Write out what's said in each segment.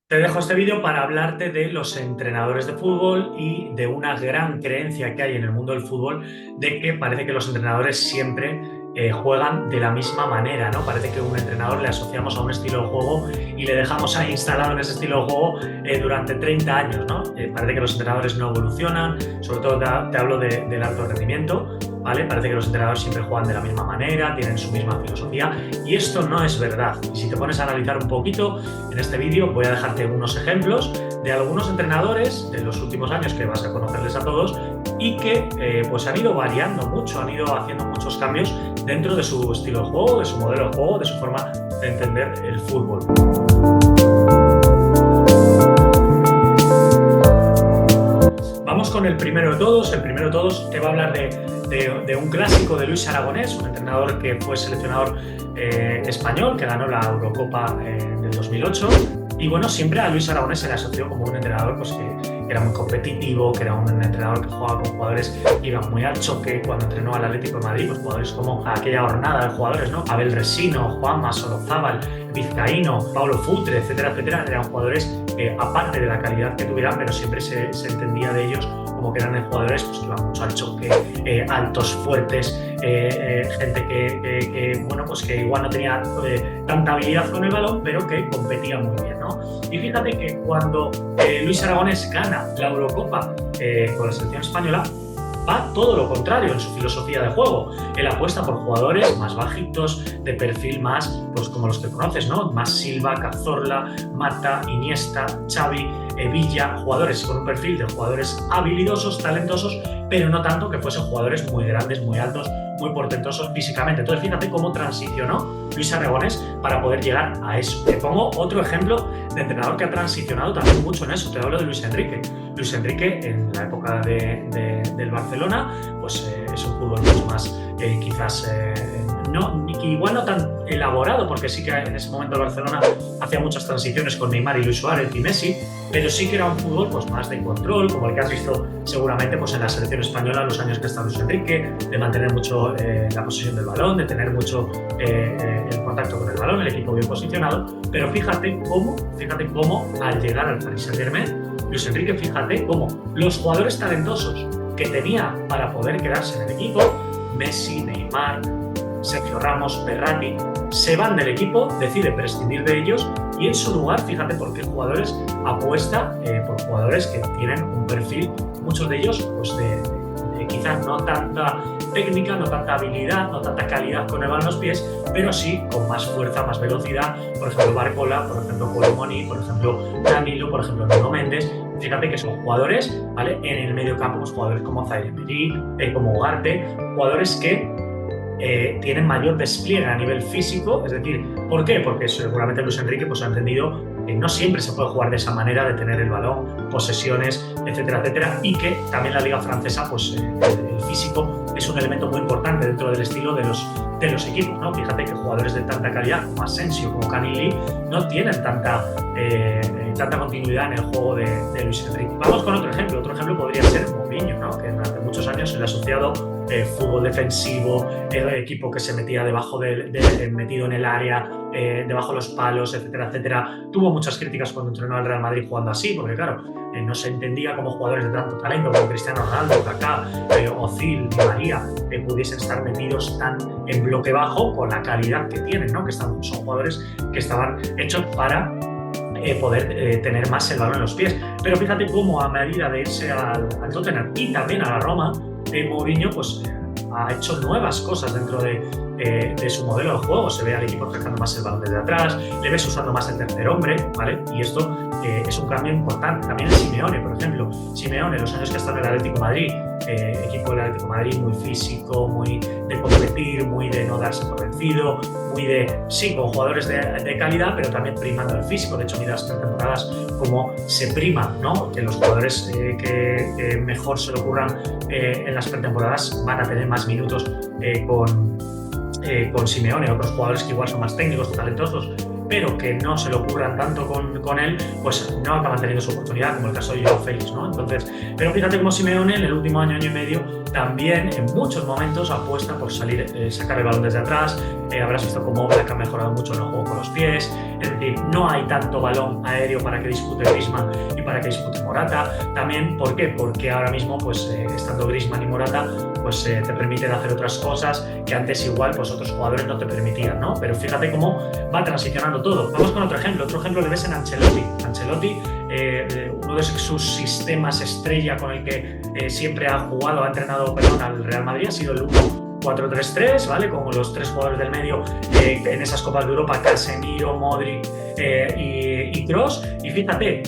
Te dejo este vídeo para hablarte de los entrenadores de fútbol y de una gran creencia que hay en el mundo del fútbol de que parece que los entrenadores siempre juegan de la misma manera, ¿no? Parece que un entrenador le asociamos a un estilo de juego y le dejamos ahí instalado en ese estilo de juego durante 30 años, ¿no? Parece que los entrenadores no evolucionan, sobre todo te hablo del alto rendimiento, ¿vale? Parece que los entrenadores siempre juegan de la misma manera, tienen su misma filosofía y esto no es verdad. Y si te pones a analizar un poquito, en este vídeo voy a dejarte unos ejemplos de algunos entrenadores de los últimos años que vas a conocerles a todos y que pues han ido variando mucho, han ido haciendo muchos cambios dentro de su estilo de juego, de su modelo de juego, de su forma de entender el fútbol. Vamos con el primero de todos. El primero de todos te va a hablar de un clásico de Luis Aragonés, un entrenador que fue seleccionador español, que ganó la Eurocopa del 2008. Y bueno, siempre a Luis Aragonés se le asoció como un entrenador pues, que era muy competitivo, que era un entrenador que jugaba con jugadores que iban muy al choque. Cuando entrenó al Atlético de Madrid, pues jugadores como aquella hornada de jugadores, ¿no? Abel Resino, Juanma, Solozábal, Vizcaíno, Paulo Futre, etcétera, etcétera. Eran jugadores aparte de la calidad que tuvieran, pero siempre se entendía de ellos como que eran jugadores pues, que iban mucho al choque, altos, fuertes, gente que bueno, pues que igual no tenía tanta habilidad con el balón, pero que competía muy bien, ¿no? Y fíjate que cuando Luis Aragonés gana la Eurocopa con la selección española, va todo lo contrario en su filosofía de juego. Él apuesta por jugadores más bajitos, de perfil más, pues como los que conoces, ¿no? Más Silva, Cazorla, Mata, Iniesta, Xavi, Villa, jugadores con un perfil de jugadores habilidosos, talentosos, pero no tanto que fuesen jugadores muy grandes, muy altos, muy portentosos físicamente. Entonces fíjate cómo transicionó Luis Aragonés para poder llegar a eso. Te pongo otro ejemplo de entrenador que ha transicionado también mucho en eso. Te hablo de Luis Enrique. Luis Enrique, en la época del Barcelona, pues es un fútbol mucho más quizás igual no tan elaborado, porque sí que en ese momento el Barcelona hacía muchas transiciones con Neymar y Luis Suárez y Messi, pero sí que era un fútbol pues, más de control, como el que has visto seguramente pues, en la selección española en los años que está Luis Enrique, de mantener mucho la posesión del balón, de tener mucho el contacto con el balón, el equipo bien posicionado, pero fíjate cómo al llegar al Paris Saint-Germain, Luis Enrique, fíjate cómo los jugadores talentosos que tenía para poder quedarse en el equipo, Messi, Neymar, Sergio Ramos, Berratti, se van del equipo, decide prescindir de ellos y en su lugar, fíjate por qué jugadores apuesta por jugadores que tienen un perfil, muchos de ellos, pues de quizás no tanta técnica, no tanta habilidad, no tanta calidad con el balón en los pies, pero sí con más fuerza, más velocidad. Por ejemplo, Barcola, por ejemplo, Colomoni, por ejemplo, Danilo, por ejemplo, Nuno Méndez. Fíjate que son jugadores, ¿vale? En el medio campo, pues, jugadores como Zaire Emery, como Ugarte, jugadores que tienen mayor despliegue a nivel físico. Es decir, ¿por qué? Porque seguramente Luis Enrique pues, ha entendido que no siempre se puede jugar de esa manera, de tener el balón, posesiones, etcétera, etcétera, y que también la liga francesa, pues el físico es un elemento muy importante dentro del estilo de los equipos, ¿no? Fíjate que jugadores de tanta calidad como Asensio, como Canili, no tienen tanta continuidad en el juego de Luis Enrique. Vamos con otro ejemplo. Otro ejemplo podría ser Mourinho, ¿no? Que durante muchos años se le ha asociado fútbol defensivo, equipo que se metía debajo metido en el área, debajo de los palos, etcétera, etcétera. Tuvo muchas críticas cuando entrenó al Real Madrid jugando así, porque claro, no se entendía como jugadores de tanto talento como Cristiano Ronaldo, Kaká, Ozil, Di María, pudiesen estar metidos tan en bloque bajo con la calidad que tienen, ¿no? Que son jugadores que estaban hechos para poder tener más el balón en los pies. Pero fíjate cómo a medida de irse al Tottenham y también a la Roma, Mourinho pues, ha hecho nuevas cosas dentro de su modelo de juego. Se ve al equipo sacando más el balón desde atrás, le ves usando más el tercer hombre, ¿vale? Y esto es un cambio importante. También el Simeone, por ejemplo. Simeone, los años que está en el Atlético de Madrid, equipo del Atlético de Madrid muy físico, muy de competir, muy de no darse por vencido, muy sí, con jugadores de calidad, pero también primando el físico. De hecho, mira las pretemporadas como se prima, ¿no? Que los jugadores que mejor se le ocurran en las pretemporadas van a tener más minutos con Simeone. Otros jugadores que igual son más técnicos, talentosos, pero que no se le ocurran tanto con él, pues no acaban teniendo su oportunidad, como el caso de Joao Félix, ¿no? Entonces, pero fíjate cómo Simeone en el último año y medio también en muchos momentos apuesta por sacar el balón desde atrás. Habrás visto cómo Oblak ha mejorado mucho en el juego con los pies, es decir, no hay tanto balón aéreo para que dispute Griezmann y para que dispute Morata. También, ¿por qué? Porque ahora mismo, pues estando Griezmann y Morata, pues te permiten hacer otras cosas que antes igual pues otros jugadores no te permitían, ¿no? Pero fíjate cómo va transicionando todo. Vamos con otro ejemplo le ves en Ancelotti. Ancelotti, uno de sus sistemas estrella con el que siempre ha jugado, ha entrenado, perdón, al Real Madrid, ha sido el 1-4-3-3, ¿vale? Como los tres jugadores del medio en esas Copas de Europa, Casemiro, Modric y Kroos. Y fíjate,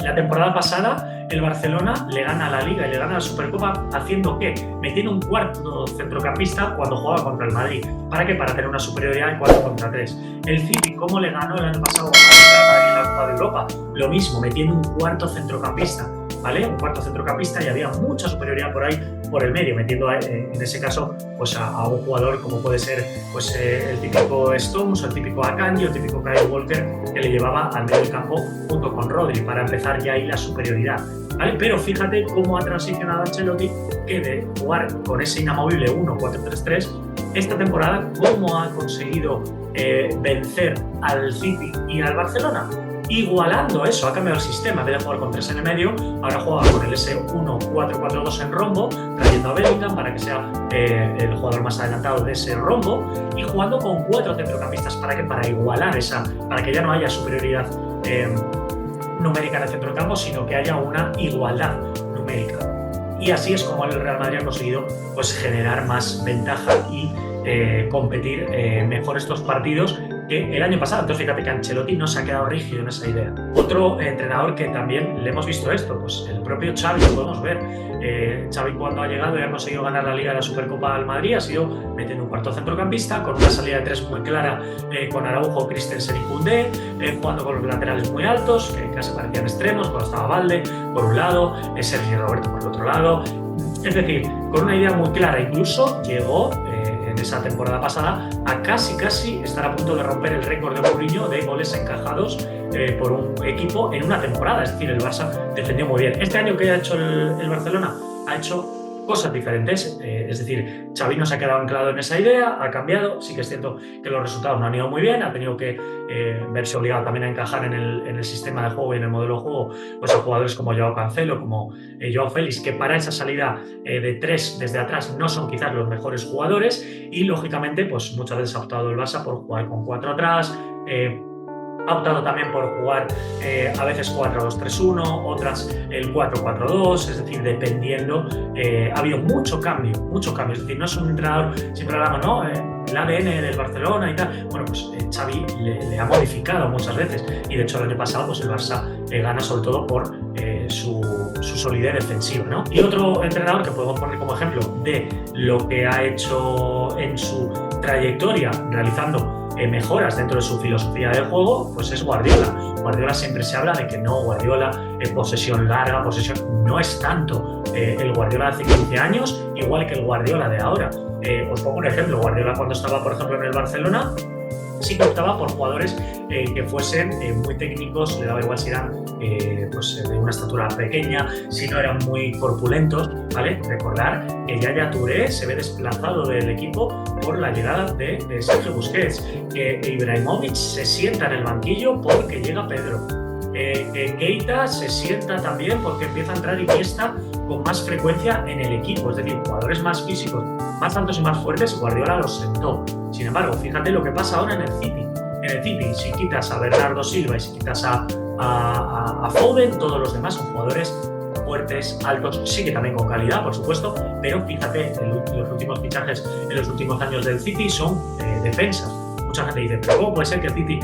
la temporada pasada el Barcelona le gana a la Liga y le gana a la Supercopa haciendo ¿qué? Metiendo un cuarto centrocampista cuando jugaba contra el Madrid. ¿Para qué? Para tener una superioridad en 4 contra 3. El City, ¿cómo le ganó el año pasado al Madrid en la Copa de Europa? Lo mismo, metiendo un cuarto centrocampista, ¿vale? Un cuarto centrocampista y había mucha superioridad por ahí, por el medio, metiendo en ese caso pues a un jugador como puede ser pues, el típico Stones, o el típico Akanji o el típico Kyle Walker, que le llevaba al medio del campo junto con Rodri para empezar ya ahí la superioridad, ¿vale? Pero fíjate cómo ha transicionado Ancelotti, que de jugar con ese inamovible 1-4-3-3, esta temporada cómo ha conseguido vencer al City y al Barcelona. Igualando eso, ha cambiado el sistema. En vez de jugar con 3 en el medio, ahora juega con el S1-4-4-2 en rombo, trayendo a Bellingham para que sea el jugador más adelantado de ese rombo, y jugando con 4 centrocampistas. ¿Para qué? Para igualar para que ya no haya superioridad numérica en el centro del campo, sino que haya una igualdad numérica. Y así es como el Real Madrid ha conseguido pues, generar más ventaja y competir mejor estos partidos que el año pasado. Entonces fíjate que Ancelotti no se ha quedado rígido en esa idea. Otro entrenador que también le hemos visto esto, pues el propio Xavi, lo podemos ver. Xavi cuando ha llegado y ha conseguido ganar la Liga de la Supercopa al Madrid ha sido metiendo un cuarto centrocampista con una salida de 3 muy clara con Araujo, Christensen y Koundé, jugando con los laterales muy altos que casi parecían extremos, cuando estaba Valde por un lado, Sergi Roberto por el otro lado. Es decir, con una idea muy clara. Incluso llegó en esa temporada pasada a casi estar a punto de romper el récord de Mourinho de goles encajados por un equipo en una temporada. Es decir, el Barça defendió muy bien. Este año que ha hecho el Barcelona ha hecho cosas diferentes, es decir, Xavi no se ha quedado anclado en esa idea, ha cambiado. Sí que es cierto que los resultados no han ido muy bien, ha tenido que verse obligado también a encajar en el sistema de juego y en el modelo de juego pues a jugadores como Joao Cancelo, como Joao Félix, que para esa salida de 3 desde atrás no son quizás los mejores jugadores, y lógicamente pues muchas veces ha optado el Barça por jugar con 4 atrás, ha optado también por jugar a veces 4-2-3-1, otras el 4-4-2, es decir, dependiendo. Ha habido mucho cambio, es decir, no es un entrenador, siempre hablamos, ¿no? El ADN del Barcelona y tal. Bueno, pues Xavi le ha modificado muchas veces, y de hecho el año pasado pues el Barça gana sobre todo por su solidez defensiva, ¿no? Y otro entrenador que podemos poner como ejemplo de lo que ha hecho en su trayectoria realizando mejoras dentro de su filosofía de juego, pues es Guardiola. Guardiola siempre se habla de que no, Guardiola posesión larga, no es tanto el Guardiola de hace 15 años igual que el Guardiola de ahora. Os pongo un ejemplo. Guardiola cuando estaba, por ejemplo, en el Barcelona, sí que optaba por jugadores que fuesen muy técnicos, le daba igual si eran pues, de una estatura pequeña, si no eran muy corpulentos, ¿vale? Recordar que Yaya Touré se ve desplazado del equipo por la llegada de Sergio Busquets, que Ibrahimovic se sienta en el banquillo porque llega Pedro, que Keita se sienta también porque empieza a entrar Iniesta con más frecuencia en el equipo, es decir, jugadores más físicos, más altos y más fuertes, Guardiola los sentó. Sin embargo, fíjate lo que pasa ahora en el City. En el City, si quitas a Bernardo Silva y si quitas a Foden, todos los demás son jugadores fuertes, altos, sí que también con calidad, por supuesto, pero fíjate, los últimos fichajes en los últimos años del City son defensas. Mucha gente dice, pero ¿cómo puede ser que el City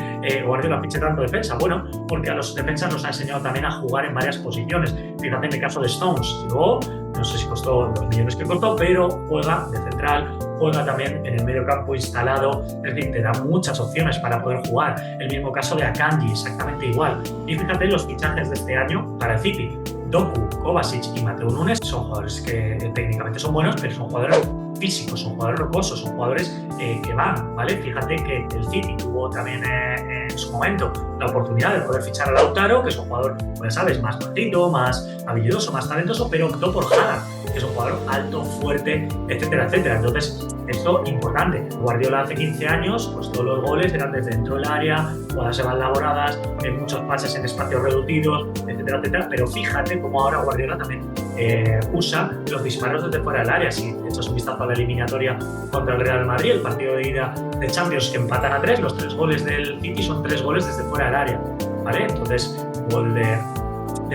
Guardiola fiche tanto defensa? Bueno, porque a los defensas nos ha enseñado también a jugar en varias posiciones. Fíjate en el caso de Stones, llegó, no sé si costó los millones que costó, pero juega de central, juega también en el medio campo instalado, es decir, te da muchas opciones para poder jugar. El mismo caso de Akanji, exactamente igual. Y fíjate los fichajes de este año para el City. Doku, Kovacic y Mateo Nunes son jugadores que técnicamente son buenos, pero son jugadores físicos, son jugadores rocosos, son jugadores que van, ¿vale? Fíjate que el City tuvo también en su momento la oportunidad de poder fichar a Lautaro, que es un jugador, pues ya sabes, más bajito, más habilidoso, más talentoso, pero optó por Haaland. que es un jugador alto, fuerte, etcétera, etcétera. Entonces, esto importante. Guardiola hace 15 años, pues todos los goles eran desde dentro del área, jugadas se van elaboradas, muchos pases en espacios reducidos, etcétera, etcétera. Pero fíjate cómo ahora Guardiola también usa los disparos desde fuera del área. Si echas un vistazo a la eliminatoria contra el Real Madrid, el partido de ida de Champions, que empatan a 3, los 3 goles del City son 3 goles desde fuera del área, ¿vale? Entonces, gol de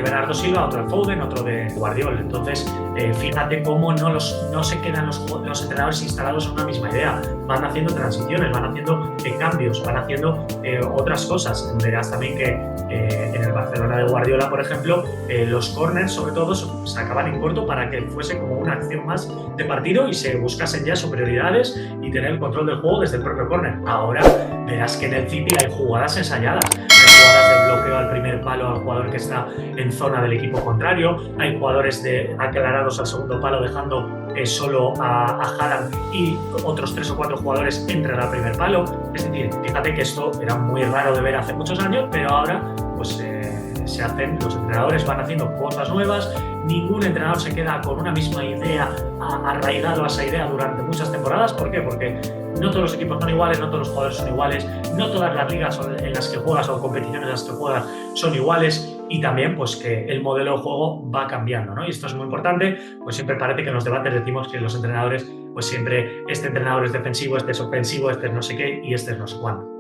Bernardo Silva, otro de Foden, otro de Guardiola. Entonces, fíjate cómo no se quedan los entrenadores instalados en una misma idea. Van haciendo transiciones, van haciendo cambios, van haciendo otras cosas. Verás también que en el Barcelona de Guardiola, por ejemplo, los corners, sobre todo, se acaban en corto para que fuese como una acción más de partido y se buscasen ya superioridades y tener el control del juego desde el propio córner. Ahora verás que en el City hay jugadas ensayadas. Jugadas de bloqueo al primer palo al jugador que está en zona del equipo contrario, hay jugadores aclarados al segundo palo dejando solo a Haaland y otros 3 o 4 jugadores entran al primer palo. Es decir, fíjate que esto era muy raro de ver hace muchos años, pero ahora pues se hacen, los entrenadores van haciendo cosas nuevas, ningún entrenador se queda con una misma idea, arraigado a esa idea durante muchas temporadas. ¿Por qué? Porque no todos los equipos son iguales, no todos los jugadores son iguales, no todas las ligas en las que juegas o competiciones en las que juegas son iguales, y también pues que el modelo de juego va cambiando, ¿no? Y esto es muy importante, pues siempre parece que en los debates decimos que los entrenadores, pues siempre este entrenador es defensivo, este es ofensivo, este es no sé qué y este es no sé cuánto.